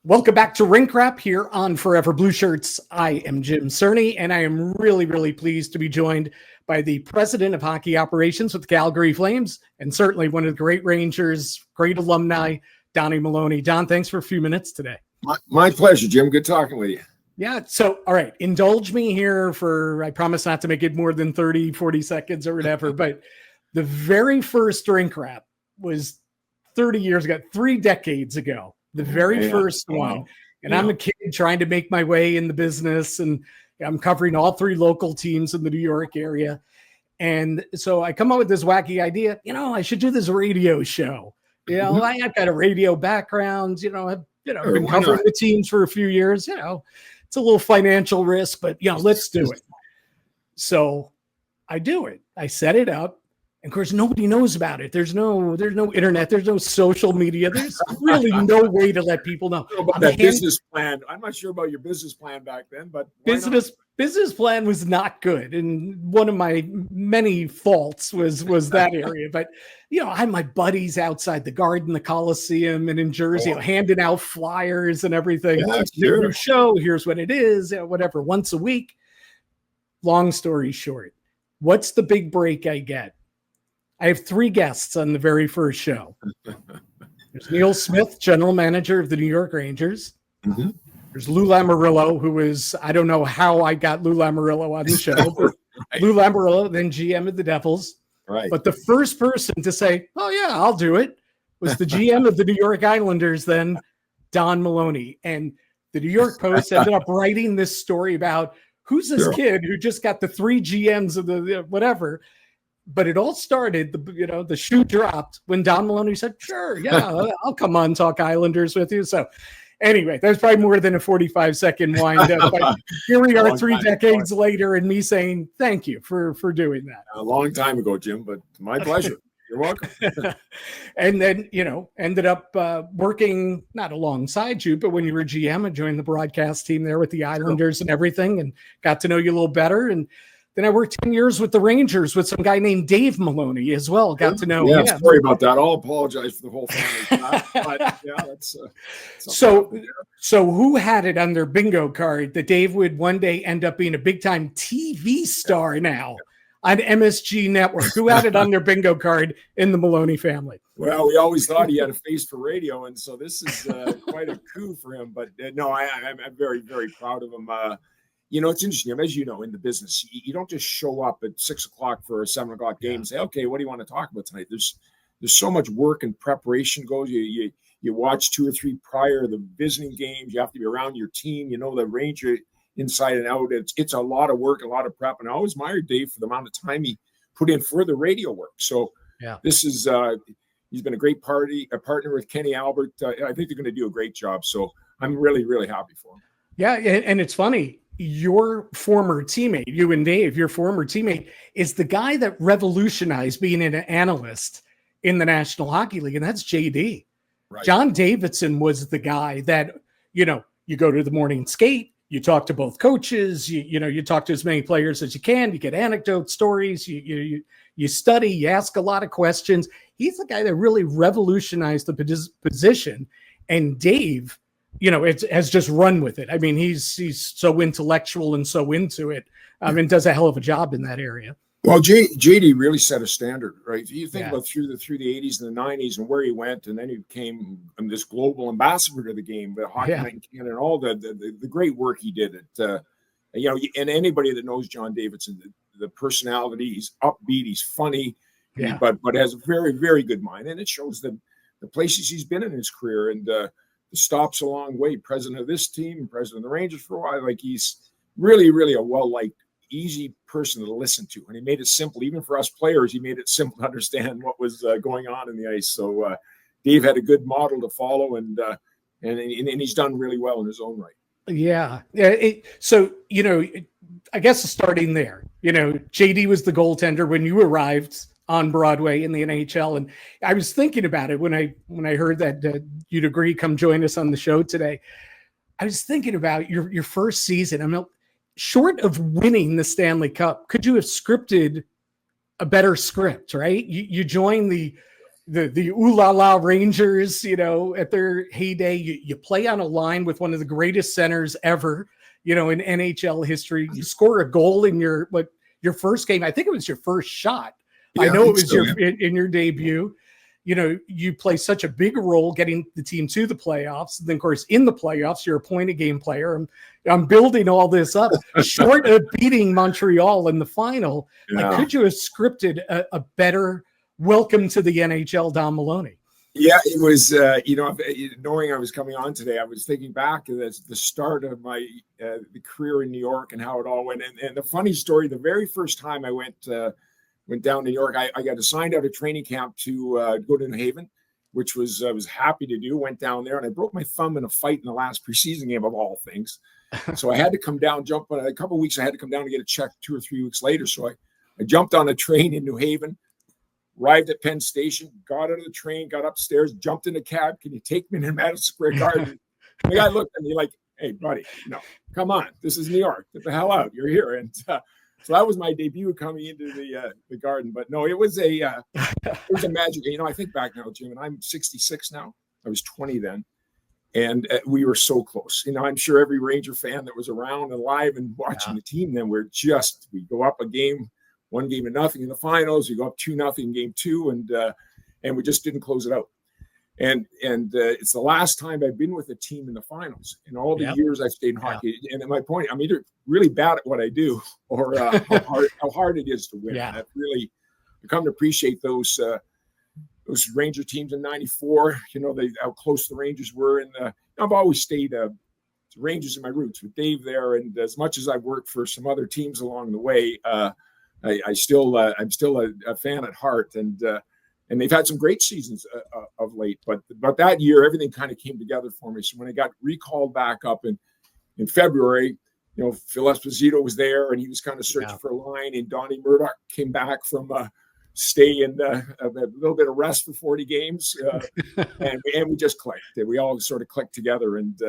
Welcome back to Rink Rap here on Forever Blue Shirts. I am Jim Cerny, and I am really, really pleased to be joined by the president of hockey operations with the Calgary Flames, and certainly one of the great Rangers, great alumni, Don Maloney. Don, thanks for a few minutes today. My pleasure, Jim. Good talking with you. Yeah. So, all right, indulge me here I promise not to make it more than 30, 40 seconds or whatever, but the very first Rink Rap was 30 years ago, 3 decades ago. The very first one. And I'm a kid trying to make my way in the business, and I'm covering all 3 local teams in the New York area. And so I come up with this wacky idea, I should do this radio show. I've got a radio background, I've been covering the teams for a few years, it's a little financial risk, but let's do it. So I do it. I set it up. And of course, nobody knows about it. There's no internet. There's no social media. There's really no way to let people know. That business plan. I'm not sure about your business plan back then, but business plan was not good. And one of my many faults was that area. But, I had my buddies outside the Garden, the Coliseum, and in Jersey, handing out flyers and everything. New show. Here's what it is. Whatever. Once a week. Long story short, what's the big break I get? I have 3 guests on the very first show. There's Neil Smith, general manager of the New York Rangers. Mm-hmm. There's Lou Lamoriello, who is, I don't know how I got Lou Lamoriello on the show, but right. Lou Lamoriello, then GM of the Devils. Right. But the first person to say, oh, yeah, I'll do it, was the GM of the New York Islanders, then Don Maloney. And the New York Post ended up writing this story about who's this kid who just got the 3 GMs of the whatever. But it all started, the shoe dropped when Don Maloney said, sure, yeah, I'll come on, talk Islanders with you. So anyway, that's probably more than a 45-second wind up. But here we are 3 decades later and me saying, thank you for doing that. A long time ago, Jim, but my pleasure. You're welcome. And then, ended up working, not alongside you, but when you were GM, I joined the broadcast team there with the Islanders and everything and got to know you a little better. And then I worked 10 years with the Rangers with some guy named Dave Maloney as well. Got to know him. Sorry about that. I'll apologize for the whole family. But that's so who had it on their bingo card that Dave would one day end up being a big-time TV star now on MSG Network? Who had it on their bingo card in the Maloney family? Well, we always thought he had a face for radio, and so this is quite a coup for him. But no, I'm very, very proud of him. It's interesting. As you know, in the business, you don't just show up at 6 o'clock for a 7 o'clock game and say, okay, what do you want to talk about tonight? There's so much work and preparation goes. You watch 2 or 3 prior to the visiting games. You have to be around your team. The Ranger inside and out. It's a lot of work, a lot of prep. And I always admired Dave for the amount of time he put in for the radio work. So this is he's been a great partner with Kenny Albert. I think they're going to do a great job. So I'm really, really happy for him. Yeah, and it's funny. Your former teammate, you and Dave, your former teammate, is the guy that revolutionized being an analyst in the National Hockey League, and that's JD. Right. John Davidson was the guy that, you go to the morning skate, you talk to both coaches, you talk to as many players as you can, you get anecdotes, stories, you study, you ask a lot of questions. He's the guy that really revolutionized the position, and Dave, it has just run with it. I mean, he's so intellectual and so into it, and does a hell of a job in that area. Well, JD really set a standard, right? You think about through the 80s and the 90s and where he went, and then he became this global ambassador to the game, the Hockey Night in Canada, and all the great work he did. And anybody that knows John Davidson, the personality, he's upbeat, he's funny, but has a very, very good mind, and it shows the places he's been in his career and. The stops along the way, president of this team, president of the Rangers for a while. Like, he's really, really a well-liked, easy person to listen to. And he made it simple. Even for us players, he made it simple to understand what was going on in the ice. So Dave had a good model to follow, and he's done really well in his own right. Yeah. So, I guess starting there, JD was the goaltender when you arrived on Broadway in the NHL. And I was thinking about it when I heard that you'd agree, come join us on the show today. I was thinking about your first season. Short of winning the Stanley Cup, could you have scripted a better script, right? You joined the the Ooh La La Rangers, at their heyday. You play on a line with one of the greatest centers ever, in NHL history. You score a goal in your first game. I think it was your first shot. Yeah, I know it was in your debut. You play such a big role getting the team to the playoffs. And then, of course, in the playoffs, you're a point-a-game player. I'm building all this up. Short of beating Montreal in the final, could you have scripted a better welcome to the NHL, Don Maloney? Yeah, it was, knowing I was coming on today, I was thinking back to the start of my the career in New York and how it all went. And the funny story, the very first time I went down to New York, I got assigned out of training camp to go to New Haven, which I was happy to do. Went down there and I broke my thumb in a fight in the last preseason game of all things. So I had to come down, jump on a couple of weeks. I had to come down to get a check 2 or 3 weeks later. So I jumped on a train in New Haven, arrived at Penn Station, got out of the train, got upstairs, jumped in a cab. Can you take me to Madison Square Garden? The guy looked at me like, "Hey, buddy, come on. This is New York. Get the hell out. You're here." And so that was my debut coming into the Garden. But no, it was a magic. I think back now, Jim, and I'm 66 now. I was 20 then. And we were so close. I'm sure every Ranger fan that was around and alive and watching the team then, we go up a game, 1-0 in the finals. We go up 2-0 in game 2, and we just didn't close it out. And it's the last time I've been with a team in the finals in all the years I've stayed in hockey. And at my point, I'm either really bad at what I do or how hard it is to win. Yeah. I've really come to appreciate those Ranger teams in '94. How close the Rangers were. And I've always stayed Rangers in my roots with Dave there. And as much as I've worked for some other teams along the way, I'm still a fan at heart. And they've had some great seasons of late, but that year everything kind of came together for me. So when I got recalled back up in February, Phil Esposito was there and he was kind of searching for a line, and Donnie Murdoch came back from stay and a little bit of rest for 40 games, and we just clicked. We all sort of clicked together and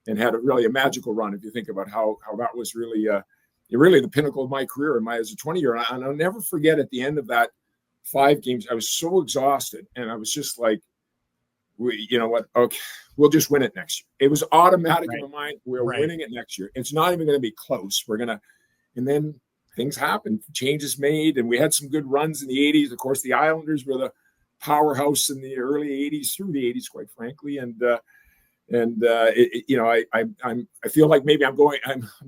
had a magical run. If you think about how that was really the pinnacle of my career as a 20-year, and I'll never forget at the end of that 5 games, I was so exhausted, and I was just like, you know what? Okay, we'll just win it next year. It was automatic in my mind. We're winning it next year. It's not even going to be close. And then things happened, changes made, and we had some good runs in the 80s. Of course, the Islanders were the powerhouse in the early 80s through the 80s, quite frankly. I feel like maybe I'm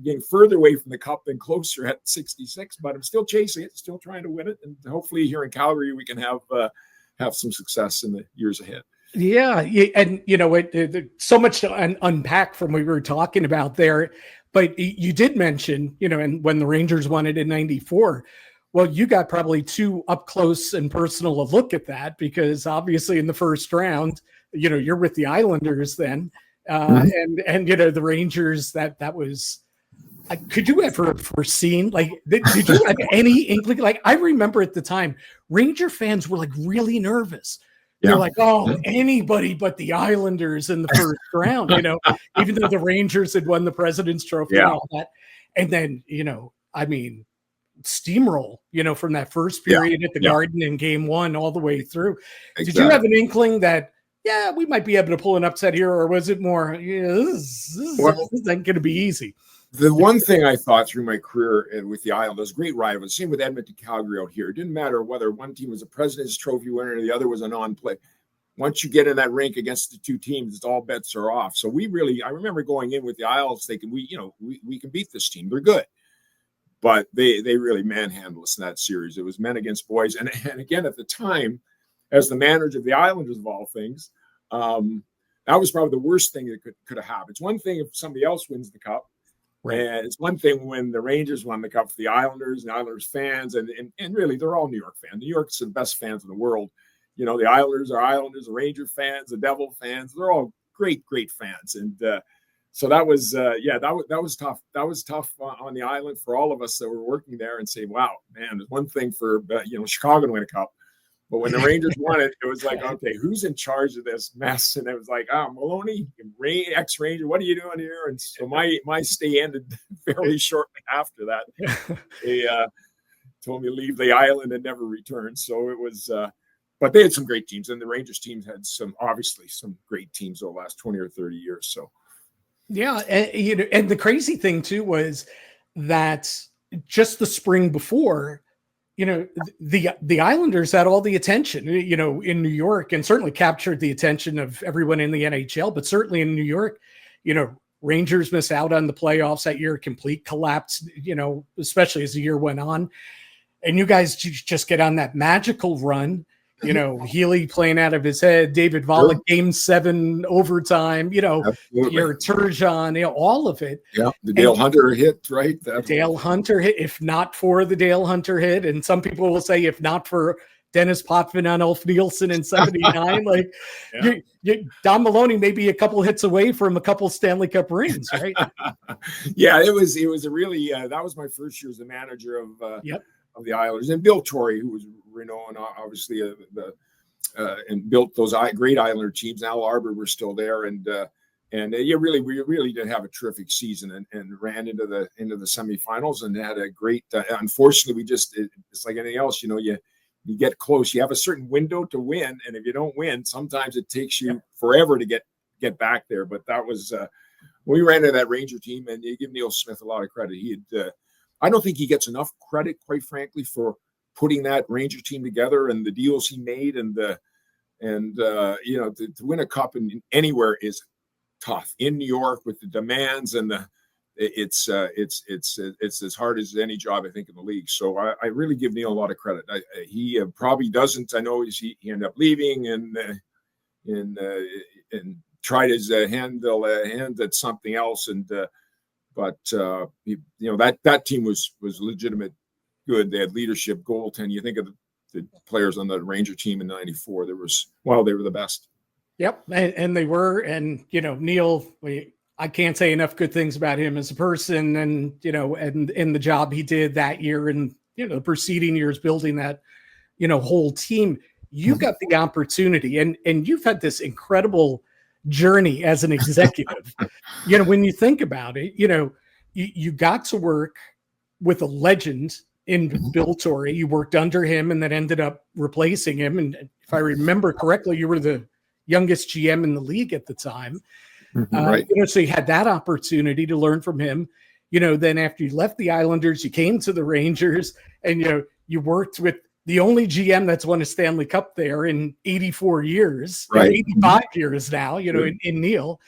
getting further away from the cup than closer at 66, but I'm still chasing it, still trying to win it, and hopefully here in Calgary we can have some success in the years ahead. Yeah, and so much to unpack from what we were talking about there, but you did mention, and when the Rangers won it in '94. Well, you got probably too up close and personal a look at that, because obviously in the first round, you're with the Islanders then, and the Rangers. That was. Could you ever have foreseen? Did you have any inkling? I remember at the time, Ranger fans were really nervous. They're like, "Oh, anybody but the Islanders in the first round," even though the Rangers had won the President's Trophy and all that. And then, steamroll, from that first period at the Garden in game 1 all the way through. Exactly. Did you have an inkling that, we might be able to pull an upset here, or was it more, this isn't going to be easy? The one thing I thought through my career with the Islanders, great rivals, same with Edmonton, Calgary out here. It didn't matter whether one team was a President's Trophy winner or the other was a non-play. Once you get in that rink against the two teams, it's all bets are off. So I remember going in with the Isles thinking, we can beat this team. They're good. But they really manhandled us in that series. It was men against boys. And again, at the time, as the manager of the Islanders of all things, that was probably the worst thing that could have happened. It's one thing if somebody else wins the cup. Right. And it's one thing when the Rangers won the cup for the Islanders and Islanders fans, and really they're all New York fans. New York's the best fans in the world. The Islanders are Islanders, the Ranger fans, the Devil fans. They're all great, great fans. And so that was that was tough. That was tough on the island for all of us that were working there, and say, wow, man, there's one thing for Chicago to win a cup. But when the Rangers won it, it was like, okay, who's in charge of this mess? And it was like, Maloney, ex-Ranger, what are you doing here? And so my stay ended fairly shortly after that. They told me to leave the island and never return. So it was, but they had some great teams, and the Rangers teams had obviously some great teams over the last 20 or 30 years. So, yeah, and, and the crazy thing too was that just the spring before, the Islanders had all the attention, in New York, and certainly captured the attention of everyone in the NHL, but certainly in New York, Rangers missed out on the playoffs that year, complete collapse, especially as the year went on. And you guys just get on that magical run, Healy playing out of his head, David Volek, sure. Game 7 overtime, Pierre Turgeon, all of it. Yeah, the Dale Hunter hit, right? Dale Hunter hit, if not for the Dale Hunter hit. And some people will say, if not for Dennis Potvin on Ulf Nielsen in 79, like Don Maloney may be a couple hits away from a couple Stanley Cup rings, right? Yeah, it was a really, that was my first year as the manager of the Islanders, and Bill Torrey, who was renowned, obviously, and built those great Islander teams. Al Arbour were still there, and we really did have a terrific season, and ran into the semifinals, and had a great. Unfortunately, it's like anything else, you get close. You have a certain window to win, and if you don't win, sometimes it takes you forever to get back there. But that was we ran into that Ranger team, and you give Neil Smith a lot of credit. He had. I don't think he gets enough credit, quite frankly, for putting that Ranger team together and the deals he made, to win a cup anywhere is tough. In New York with the demands and it's as hard as any job, I think, in the league. So I really give Neil a lot of credit. He probably doesn't. I know he ended up leaving and tried his hand at something else, but that team was legitimate good. They had leadership, goaltending. You think of the players on the Ranger team in '94. They were the best. Yep, and they were. And Neil, I can't say enough good things about him as a person, and and the job he did that year, and the preceding years building that whole team. You got the opportunity, and you've had this incredible journey as an executive. When you think about it, you got to work with a legend in Bill Torrey. You worked under him and then ended up replacing him. And if I remember correctly, you were the youngest GM in the league at the time. Right. So you had that opportunity to learn from him. Then after you left the Islanders, you came to the Rangers, and you worked with the only GM that's won a Stanley Cup there in 84 years, right? 85 years now, in Neil.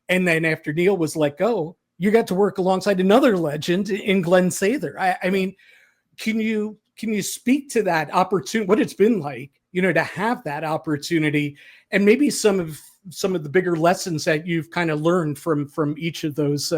And then after Neil was let go, you got to work alongside another legend in Glen Sather. I mean, can you speak to that opportunity, what it's been like, to have that opportunity, and maybe some of the bigger lessons that you've kind of learned from each of those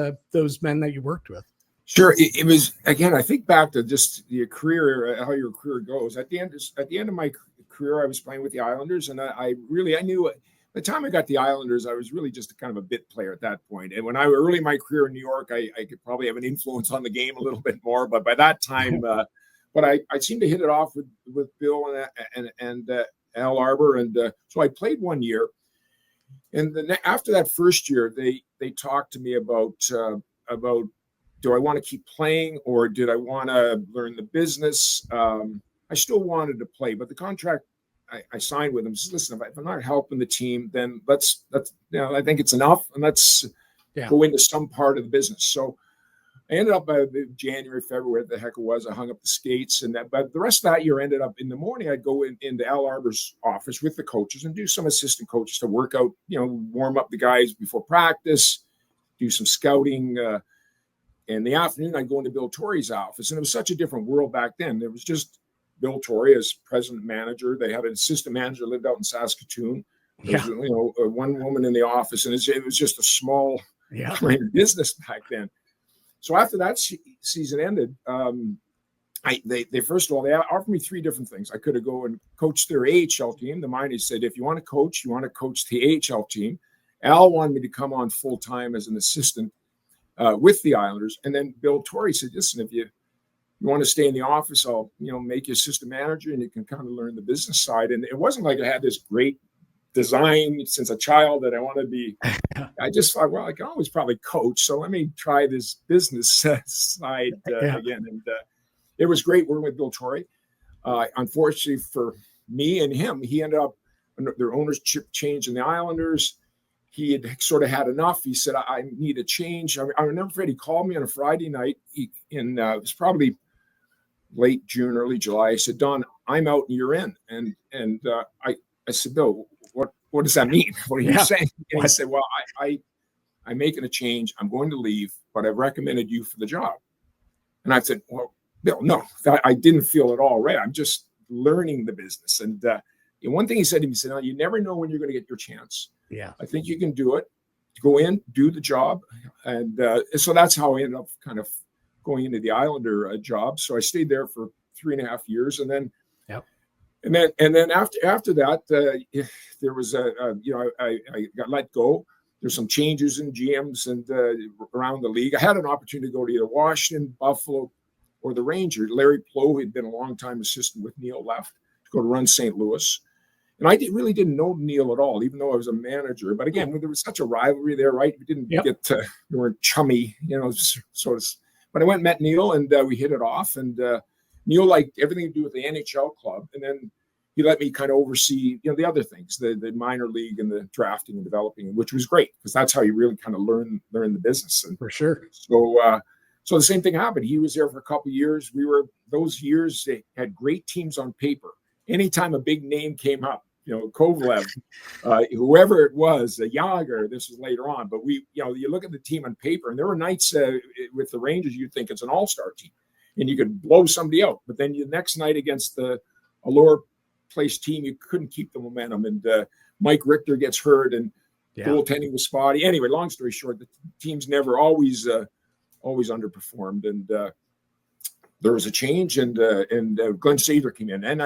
men that you worked with? Sure. It was, again, I think back to just your career, how your career goes. At the end of my career, I was playing with the Islanders, and I knew at the time I got the Islanders, I was really just kind of a bit player at that point. And when early in my career in New York, I could probably have an influence on the game a little bit more. But by that time, but I seemed to hit it off with Bill and Al Arbour, and so I played 1 year. And then after that first year, they talked to me about do I want to keep playing, or did I want to learn the business? I still wanted to play, but the contract I signed with them says, listen, if I'm not helping the team, then let's I think it's enough, and let's go into some part of the business. So I ended up by January, February, what the heck it was, I hung up the skates, but the rest of that year ended up in the morning. I'd go into Al Arbour's office with the coaches and do some assistant coaches to work out, warm up the guys before practice, do some scouting. In the afternoon, I'd go into Bill Torrey's office, and it was such a different world back then. There was just Bill Torrey as president manager. They had an assistant manager lived out in Saskatoon. There was, one woman in the office, and it was just a small business back then. So after that season ended, they first of all, they offered me 3 different things. I could have go and coached their AHL team. The minor said, if you want to coach the AHL team. Al wanted me to come on full time as an assistant with the Islanders. And then Bill Torrey said, listen, if you want to stay in the office, I'll, make you assistant manager, and you can kind of learn the business side. And it wasn't like I had this great design since a child that I want to be. I just thought, well, I can always probably coach. So let me try this business side again. And it was great working with Bill Torrey. Unfortunately for me and him. He ended up, their ownership change in the Islanders. He had sort of had enough. He said, I need a change. I remember Fred, he called me on a Friday night it was probably late June, early July. I said, Don, I'm out and you're in. And I said, Bill, what does that mean? What are you saying? And he said, well, I'm making a change. I'm going to leave, but I've recommended you for the job. And I said, well, Bill, no, I didn't feel at all right. I'm just learning the business. And one thing he said to me, he said, no, you never know when you're going to get your chance. Yeah. I think you can do it. Go in, do the job. And so that's how I ended up kind of going into the Islander job. So I stayed there for 3.5 years. And then, and then after that, there was I got let go. There's some changes in GMs and around the league. I had an opportunity to go to either Washington, Buffalo, or the Rangers. Larry Plow, who had been a longtime assistant with Neil, left to go to run St. Louis. And I really didn't know Neil at all, even though I was a manager. But again, there was such a rivalry there, right? We didn't we weren't chummy, sort of. But I went and met Neil, and we hit it off. And Neil liked everything to do with the NHL club. And then he let me kind of oversee, the other things, the minor league and the drafting and developing, which was great because that's how you really kind of learn the business. And for sure. So the same thing happened. He was there for a couple of years. Those years, they had great teams on paper. Anytime a big name came up, Kovalev, whoever it was, Yager, this was later on. But you look at the team on paper, and there were nights with the Rangers, you'd think it's an all-star team, and you could blow somebody out. But then the next night against a lower place team, you couldn't keep the momentum. And Mike Richter gets hurt, and goaltending was spotty. Anyway, long story short, the teams never always underperformed. And there was a change, and Glen Sather came in, and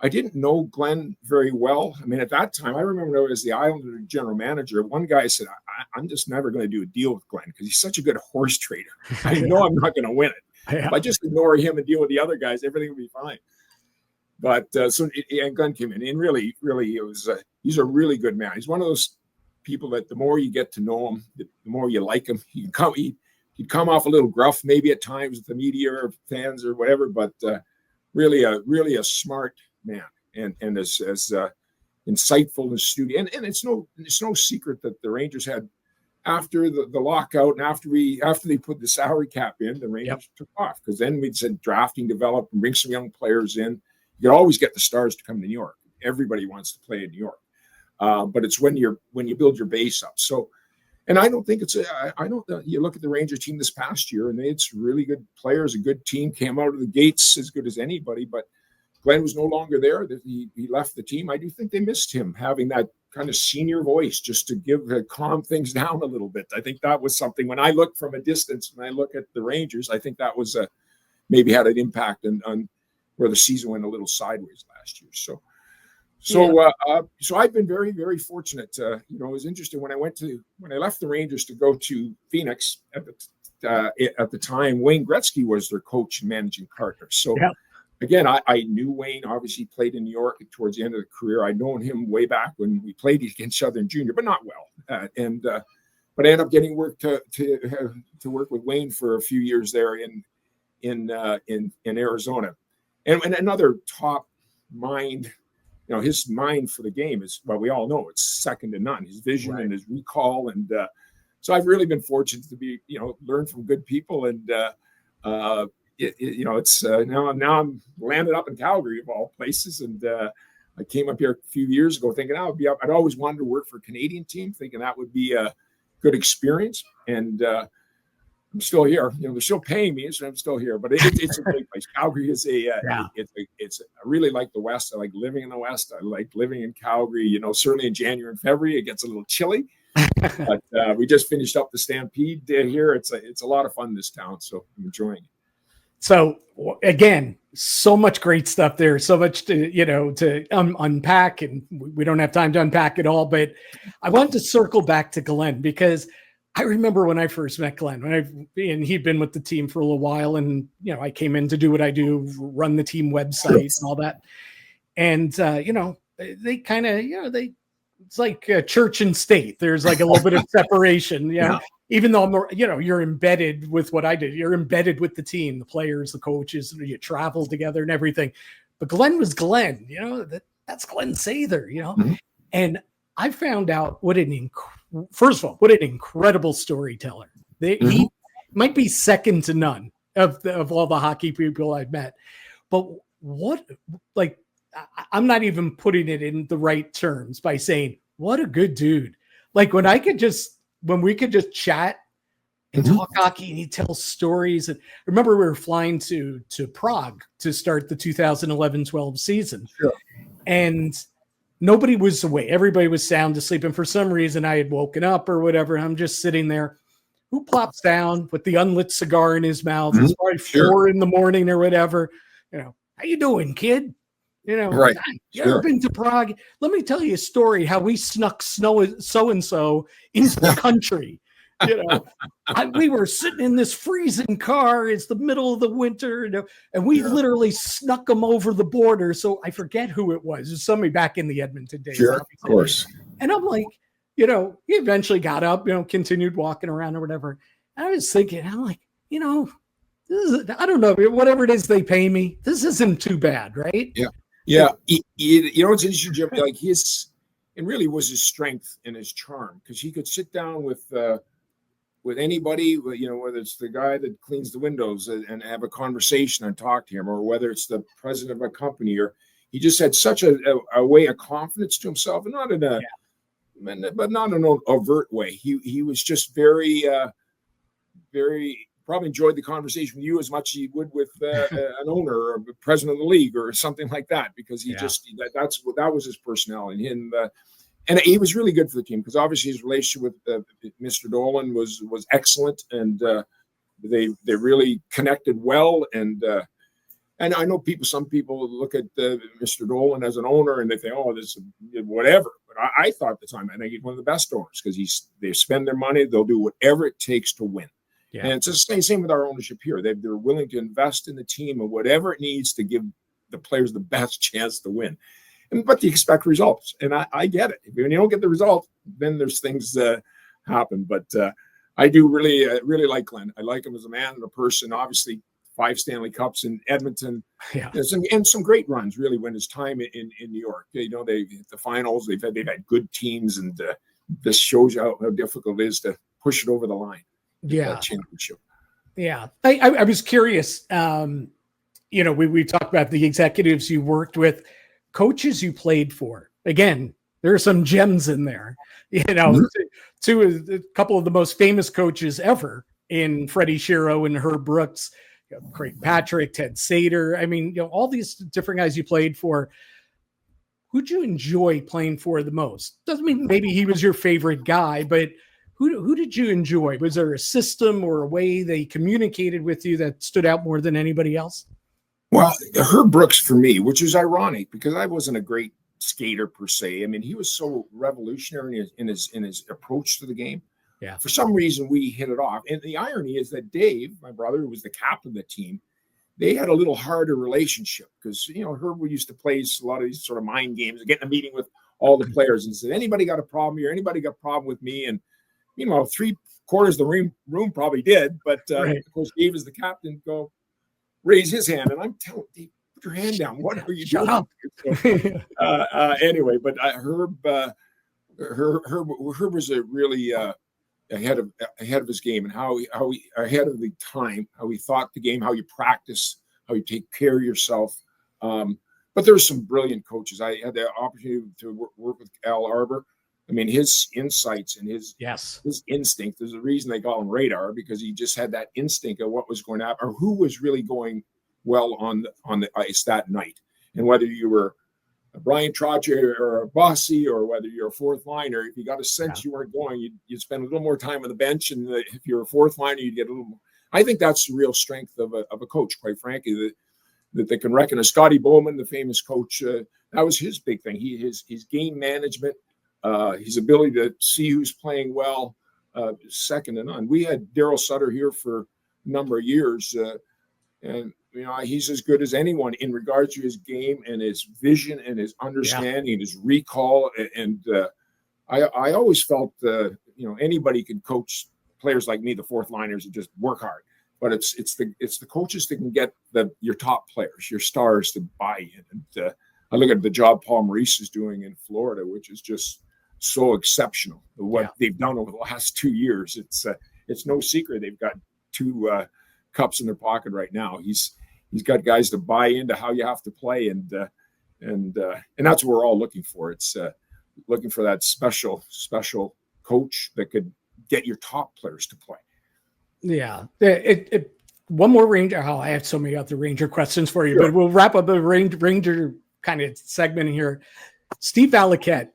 I didn't know Glen very well. I mean, at that time, I remember as the Islander general manager, one guy said, I'm just never going to do a deal with Glen because he's such a good horse trader. I know I'm not going to win it. If I just ignore him and deal with the other guys, everything will be fine. But and Glen came in, and really, it was he's a really good man. He's one of those people that the more you get to know him, the more you like him. He'd come off a little gruff maybe at times with the media or fans or whatever, but really a smart man and as insightful and astute. And it's no secret that the Rangers had, after the lockout and after they put the salary cap in, the Rangers took off, because then we'd said drafting, develop, and bring some young players in. You could always get the stars to come to New York. Everybody wants to play in New York, but it's when you build your base up. So, and I don't think you look at the Ranger team this past year, and it's really good players, a good team, came out of the gates as good as anybody. But Glen was no longer there. He left the team. I do think they missed him having that kind of senior voice just to calm things down a little bit. I think that was something, when I look from a distance, when I look at the Rangers, I think that was maybe had an impact on where the season went a little sideways last year. So I've been very, very fortunate. It was interesting when I left the Rangers to go to Phoenix at the time. Wayne Gretzky was their coach and managing partner. So again, I knew Wayne. Obviously, played in New York towards the end of the career. I'd known him way back when we played against each other in junior, but not well. But I ended up getting work to work with Wayne for a few years there in Arizona, and another top mind. His mind for the game is, well, we all know it's second to none. His vision and his recall, and so I've really been fortunate to be, learn from good people, and it's now I'm landed up in Calgary of all places, and I came up here a few years ago thinking I'd always wanted to work for a Canadian team, thinking that would be a good experience, and I'm still here. They're still paying me, so I'm still here. But it's a great place. Calgary is I really like the West. I like living in the West. I like living in Calgary. Certainly in January and February it gets a little chilly, but we just finished up the Stampede here. It's a lot of fun, this town, so I'm enjoying it. So again, so much great stuff there, so much to unpack, and we don't have time to unpack it all. But I wanted to circle back to Glen, because I remember when I first met Glen, and he'd been with the team for a little while, and I came in to do what I do, run the team website and all that. And they kind of it's like church and state. There's like a little bit of separation, even though you're embedded with what I did. You're embedded with the team, the players, the coaches, you travel together and everything. But Glen was Glen, that's Glen Sather, Mhm. And I found out first of all, what an incredible storyteller. He might be second to none of all the hockey people I've met. But what, like, I'm not even putting it in the right terms by saying, what a good dude. Like when we could just chat and talk hockey and he'd tell stories. And I remember we were flying to Prague to start the 2011-12 season. Sure. And nobody was awake. Everybody was sound asleep. And for some reason I had woken up or whatever. I'm just sitting there. Who plops down with the unlit cigar in his mouth? It's probably 4 a.m. or whatever. How you doing, kid? Right. You ever been to Prague? Let me tell you a story how we snuck so-and-so into the country. We were sitting in this freezing car. It's the middle of the winter, and we literally snuck them over the border. So I forget who it was. It was somebody back in the Edmonton days. Sure, of course. And I'm like, he eventually got up, continued walking around or whatever. And I was thinking, I'm like, I don't know, whatever it is they pay me, this isn't too bad, right? Yeah. Yeah. It's interesting, Jim, like it really was his strength and his charm, because he could sit down with anybody, whether it's the guy that cleans the windows and have a conversation and talk to him, or whether it's the president of a company, or he just had such a way of confidence to himself, and not in a, but not in an overt way. He was just very, very, probably enjoyed the conversation with you as much as he would with an owner or a president of the league or something like that, because he that was his personality. And he was really good for the team, because obviously his relationship with Mr. Dolan was excellent, and they really connected well. And I know some people look at Mr. Dolan as an owner and they think, oh, this is whatever. But I thought at the time, I think he's one of the best owners, because they spend their money, they'll do whatever it takes to win. Yeah. And it's the same with our ownership here. They're willing to invest in the team and whatever it needs to give the players the best chance to win. But you expect results, and I get it. When you don't get the result, then there's things happen. But I do really like Glen. I like him as a man and a person. Obviously, 5 Stanley Cups in Edmonton, and some great runs. Really, when his time in New York, they hit the finals. They've had good teams, and this shows you how difficult it is to push it over the line. Championship. Yeah, I was curious. We talked about the executives you worked with. Coaches you played for. Again, there are some gems in there. A couple of the most famous coaches ever in Freddie Shero and Herb Brooks, Craig Patrick, Ted Sather. I mean, all these different guys you played for. Who'd you enjoy playing for the most? Doesn't mean maybe he was your favorite guy, but who did you enjoy? Was there a system or a way they communicated with you that stood out more than anybody else? Well, Herb Brooks for me, which is ironic because I wasn't a great skater per se. I mean, he was so revolutionary in his approach to the game. Yeah. For some reason, we hit it off. And the irony is that Dave, my brother, who was the captain of the team, they had a little harder relationship because, Herb used to play a lot of these sort of mind games and get in a meeting with all the players and said, anybody got a problem here? Anybody got a problem with me? And, 3/4 of the room probably did. But, of course, Dave is the captain, raise his hand, and I'm telling Dave, put your hand down. What are you doing? Shut up. So, anyway, but Herb was a really ahead of his game, and how he ahead of the time, how he thought the game, how you practice, how you take care of yourself. But there's some brilliant coaches. I had the opportunity to work with Al Arbour. I mean, his insights and his instinct. There's a reason they call him Radar, because he just had that instinct of what was going to happen or who was really going well on the ice that night. And whether you were a Brian Trottier or a Bossy, or whether you're a fourth liner, if you got a sense you weren't going, you'd spend a little more time on the bench. And if you're a fourth liner, you'd get a little more. I think that's the real strength of a coach, quite frankly, that they can reckon. Scotty Bowman, the famous coach, that was his big thing. His game management. His ability to see who's playing well, second to none. We had Daryl Sutter here for a number of years, and he's as good as anyone in regards to his game and his vision and his understanding and his recall. And I always felt anybody can coach players like me, the fourth liners, and just work hard. But it's the coaches that can get your top players, your stars, to buy in. And I look at the job Paul Maurice is doing in Florida, which is just so exceptional. What they've done over the last 2 years, it's no secret they've got 2 cups in their pocket right now. He's got guys to buy into how you have to play, and that's what we're all looking for. It's looking for that special coach that could get your top players to play. Yeah. One more Ranger. Oh, I have so many other Ranger questions for you, but we'll wrap up the Ranger kind of segment here. Steve Valiquette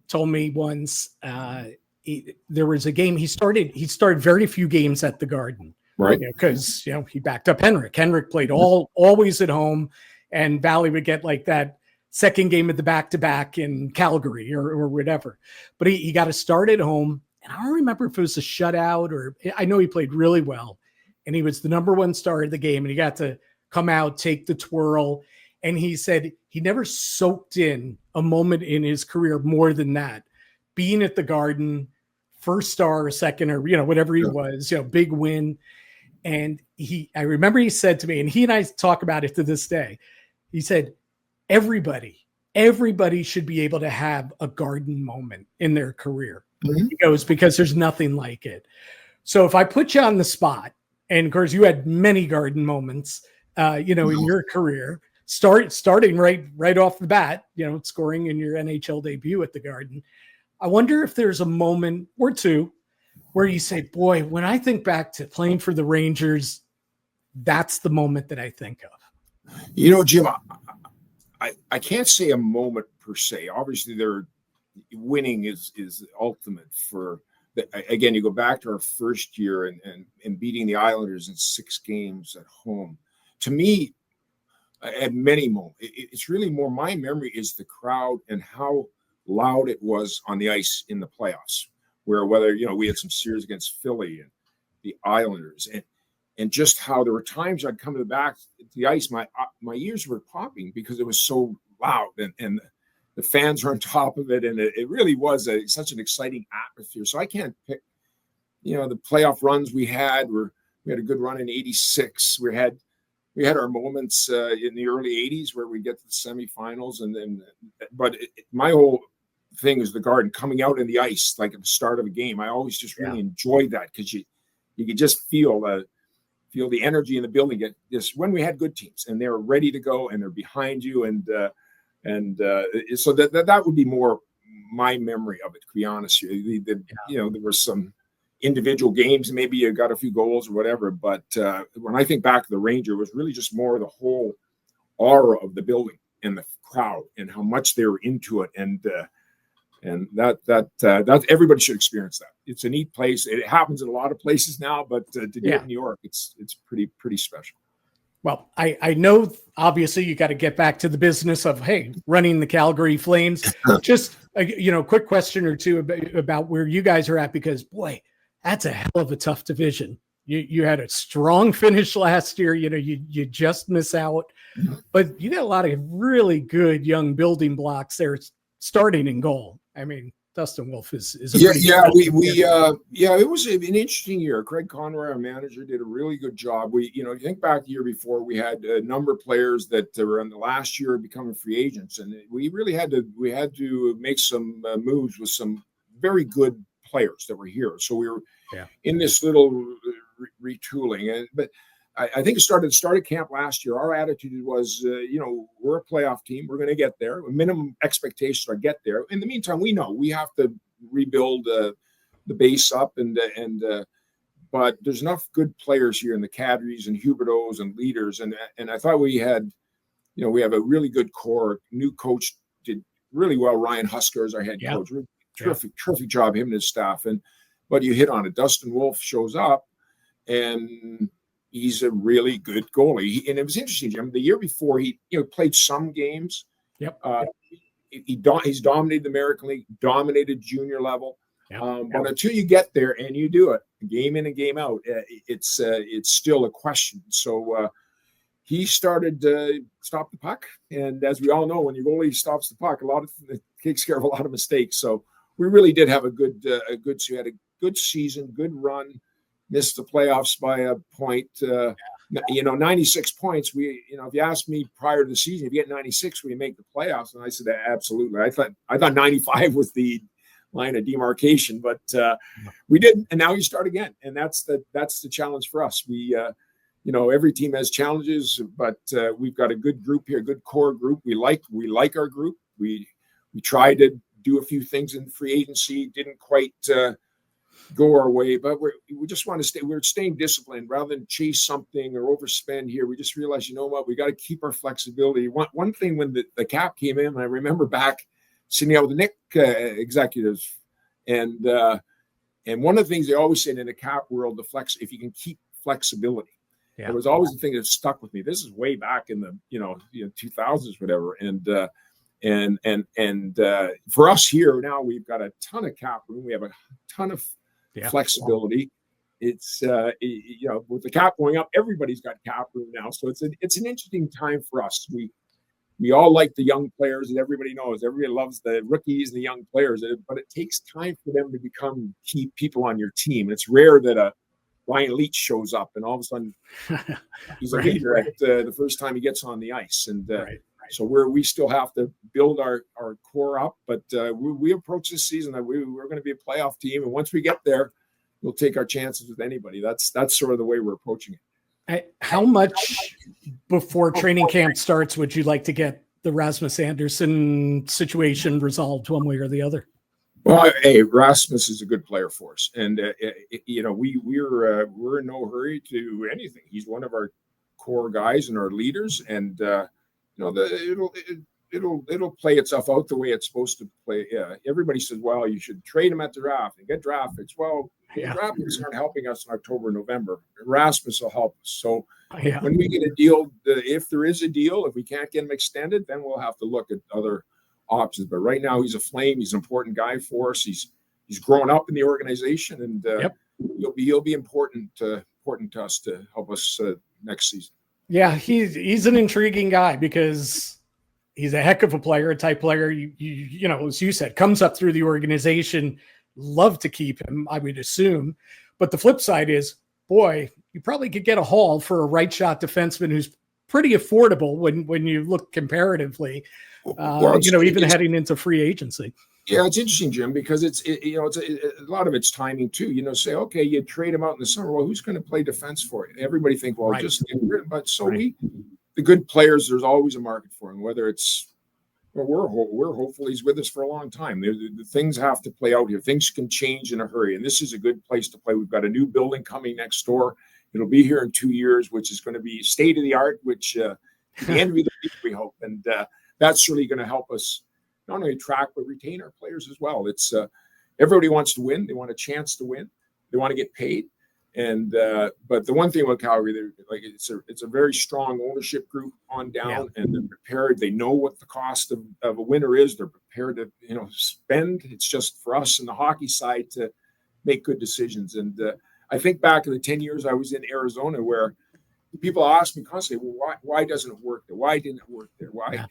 told me once there was a game he started very few games at the Garden, right? Because he backed up Henrik. Henrik played always at home, and Valley would get like that second game of the back-to-back in Calgary or whatever. But he got a start at home, and I don't remember if it was a shutout or I know he played really well, and he was the number one star of the game, and he got to come out, take the twirl. And he said he never soaked in a moment in his career more than that. Being at the Garden, first star or second or, whatever he was, big win. And I remember he said to me, and he and I talk about it to this day. He said, everybody should be able to have a Garden moment in their career. Mm-hmm. He goes, because there's nothing like it. So if I put you on the spot, and of course you had many Garden moments, in your career, starting right off the bat, scoring in your NHL debut at the Garden. I wonder if there's a moment or two where you say, boy, when I think back to playing for the Rangers, that's the moment that I think of. Jim, I can't say a moment per se. Obviously, winning is ultimate for again, you go back to our first year and beating the Islanders in 6 games at home. To me, at many moments, it's really more my memory is the crowd and how loud it was on the ice in the playoffs, whether we had some series against Philly and the Islanders, and just how there were times I'd come to the back to the ice, my ears were popping because it was so loud and the fans were on top of it, and it really was such an exciting atmosphere. So I can't pick, the playoff runs we had we had a good run in '86. We had our moments in the early 80s where we get to the semifinals, but my whole thing is the Garden coming out in the ice like at the start of a game. I always just really enjoyed that because you could just feel the energy in the building. When we had good teams and they were ready to go and they're behind you, so that would be more my memory of it. To be honest, there were some individual games, maybe you got a few goals or whatever, but when I think back to the Ranger, it was really just more the whole aura of the building and the crowd and how much they were into it, and that everybody should experience that. It's a neat place. It happens in a lot of places now, but to do it in New York, it's pretty special. Well, I know obviously you got to get back to the business of running the Calgary Flames. Just quick question or two about where you guys are at, because boy, that's a hell of a tough division. You had a strong finish last year. You just miss out, but you got a lot of really good young building blocks there starting in goal. I mean, Dustin Wolf is a it was an interesting year. Craig Conroy, our manager, did a really good job. You think back the year before, we had a number of players that were in the last year becoming free agents, and we really had to make some moves with some very good players that were here. So we were in this little retooling, but I think it started camp last year. Our attitude was, we're a playoff team. We're going to get there. Minimum expectations are get there. In the meantime, we know we have to rebuild the base up, but there's enough good players here in the Kadris and Huberdeaus and leaders, and I thought we had, we have a really good core. New coach did really well. Ryan Husker is our head coach. Terrific job, him and his staff. But you hit on it. Dustin Wolf shows up, and he's a really good goalie. And it was interesting, Jim. The year before, he played some games. Yep. He's dominated the American League, dominated junior level. But until you get there and you do it, game in and game out, it's still a question. So he started to stop the puck, and as we all know, when your goalie stops the puck, it takes care of a lot of mistakes. So we really did have a good. So we had a good season, good run. Missed the playoffs by a point, 96 points. If you asked me prior to the season, if you get 96, will you make the playoffs? And I said, absolutely. I thought 95 was the line of demarcation, but we didn't. And now you start again. And that's the challenge for us. We, every team has challenges, but we've got a good group here, a good core group. We like our group. We tried to do a few things in free agency, didn't quite go our way, but we just want to stay. We're staying disciplined rather than chase something or overspend here. We just realized, you know what, we got to keep our flexibility. One thing when the cap came in, I remember back sitting out with the Nick executives, and one of the things they always say in the cap world, if you can keep flexibility. Yeah. It was always the thing that stuck with me. This is way back in the 2000s, whatever, and for us here now, we've got a ton of cap room. We have a ton of flexibility. It's with the cap going up, everybody's got cap room now. So it's an interesting time for us. We all like the young players, and everybody knows. Everybody loves the rookies and the young players, but it takes time for them to become key people on your team. It's rare that a Ryan Leach shows up and all of a sudden he's a leader at the first time he gets on the ice. And so we still have to build our core up, but we approach this season that we're going to be a playoff team, and once we get there, we'll take our chances with anybody. That's sort of the way we're approaching it. How much before training camp starts would you like to get the Rasmus Andersson situation resolved one way or the other? Well, hey, Rasmus is a good player for us, and we're in no hurry to anything. He's one of our core guys and our leaders, and it'll play itself out the way it's supposed to play. Everybody says, well, you should trade him at the draft and get draft picks. Well, draft picks aren't helping us in October, November. Rasmus will help us. So when we get a deal, if there is a deal, if we can't get him extended, then we'll have to look at other options. But right now, he's a Flame. He's an important guy for us. He's grown up in the organization, and he'll be important to us to help us next season. Yeah, he's an intriguing guy because he's a heck of a player, a type player. You know, as you said, comes up through the organization. Love to keep him, I would assume. But the flip side is, boy, you probably could get a haul for a right shot defenseman who's pretty affordable when you look comparatively. Even heading into free agency. Yeah, it's interesting, Jim, because it's a lot of it's timing too. Say, okay, you trade him out in the summer. Well, who's going to play defense for you? Everybody think, well, just but the good players, there's always a market for him. Whether it's we're hopeful he's with us for a long time. The things have to play out here. Things can change in a hurry, and this is a good place to play. We've got a new building coming next door. It'll be here in 2 years, which is going to be state of the art, which the end of the week, we hope, and that's really going to help us not only attract but retain our players as well. It's everybody wants to win. They want a chance to win. They want to get paid. And but the one thing with Calgary, it's a very strong ownership group on down, and they're prepared. They know what the cost of a winner is. They're prepared to spend. It's just for us in the hockey side to make good decisions. And I think back in the 10 years I was in Arizona, where people ask me constantly, well, why doesn't it work there? Why didn't it work there? Why?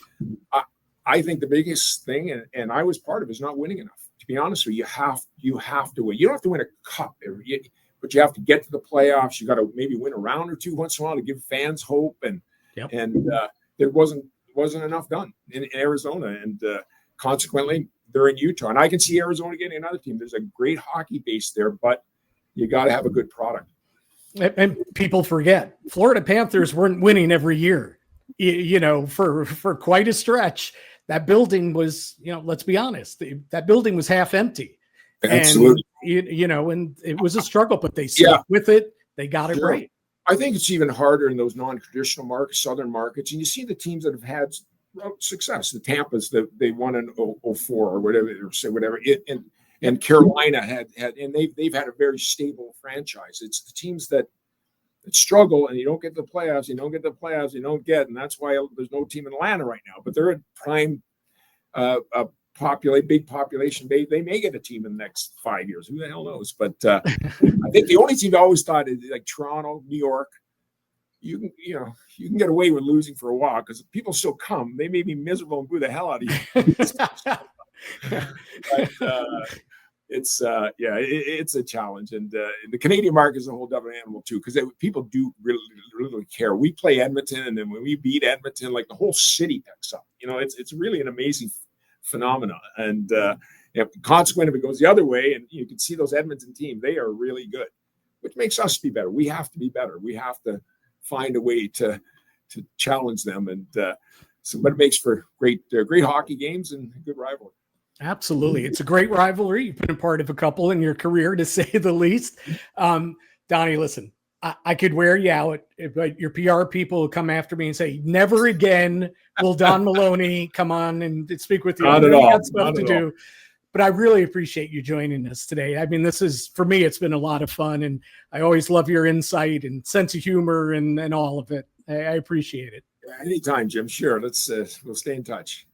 Yeah. I think the biggest thing, and I was part of, is not winning enough. To be honest with you, you have to win. You don't have to win a cup, but you have to get to the playoffs. You got to maybe win a round or two once in a while to give fans hope. And there wasn't enough done in Arizona, and consequently, they're in Utah. And I can see Arizona getting another team. There's a great hockey base there, but you got to have a good product. And people forget, Florida Panthers weren't winning every year. For quite a stretch. That building was, let's be honest, that building was half empty. Absolutely. And it was a struggle, but they stuck with it. They got it right. I think it's even harder in those non-traditional markets, southern markets. And you see the teams that have had success. The Tampas, they won in 04 or whatever, and Carolina had and they've had a very stable franchise. It's the teams that struggle, and you don't get the playoffs, and that's why there's no team in Atlanta right now. But they're a prime big population. They may get a team in the next 5 years. Who the hell knows? But I think the only team I always thought is like Toronto, New York. You can get away with losing for a while because people still come. They may be miserable and boo the hell out of you. it's it's a challenge, and the Canadian market is a whole different animal too, because people do really care. We play Edmonton, and then when we beat Edmonton, like the whole city picks up. It's really an amazing phenomenon, and consequent if it goes the other way, and you can see those Edmonton team, they are really good, which makes us be better. We have to be better. We have to find a way to challenge them, and but it makes for great hockey games and good rivalry. Absolutely. It's a great rivalry. You've been a part of a couple in your career, to say the least. Donnie, listen, I could wear you out, but your PR people will come after me and say, never again will Don Maloney come on and speak with you. Not at all. Got stuff to do. But I really appreciate you joining us today. I mean, this is, for me, it's been a lot of fun, and I always love your insight and sense of humor and all of it. I appreciate it. Anytime, Jim. Sure. We'll stay in touch.